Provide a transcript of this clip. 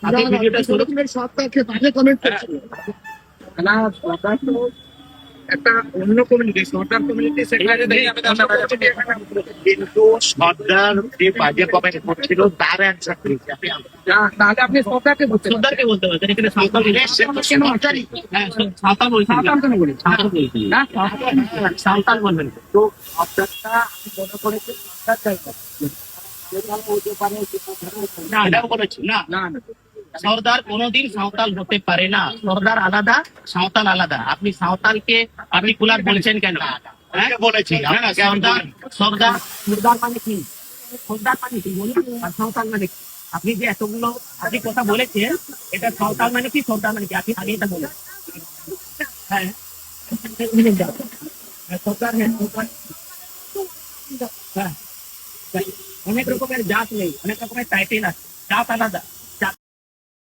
আপনি ভিডিওটা শুরু সরকারকে বাজে কমেন্ট করছিল না, সরকার তো একটা অন্য কমিউনিটি, সরকার কমিউনিটি, সেখানে কিন্তু সর্দার যে বাজে কমেন্ট করছিল তার অ্যান্সার দিয়েছি আমি। তাহলে আপনি সরকারকে বলতে পারেন। সর্দারকে বলতে পারতেন, এখানে সাঁওতাল কেন আচারি? হ্যাঁ, সাঁওতাল বলছি, সাঁওতাল কেন বলি? সাঁওতাল বলছি না, সাঁওতাল বলবেন। তো সরকারটা আমি মনে করেছি সরকার চাইছে যেভাবে হতে পারে না, এটাও বলেছি না, না, না। সর্দার কোনোদিন সাঁওতাল হতে পারে না। সর্দার আলাদা, সাঁওতাল আলাদা। আপনি সাঁওতালকে পার্টিকুলার বলছেন কেন? হ্যাঁ? বলেছি না, না, সর্দার সর্দার সর্দার মানে কি? সর্দার মানে কি বলুন? আর সাঁওতাল মানে কি? আপনি যে এতগুলো আপনি কথা বলেছেন, এটা সাঁওতাল মানে কি, সর্দার মানে কি, আপনি আগে এটা বলেন। হ্যাঁ, এক মিনিট দাও। হ্যাঁ, সর্দার, হ্যাঁ, সর্দার। হ্যাঁ, হ্যাঁ। অনেক রকমের জাত নেই, অনেক রকমের টাইটেল আছে, জাত আলাদা।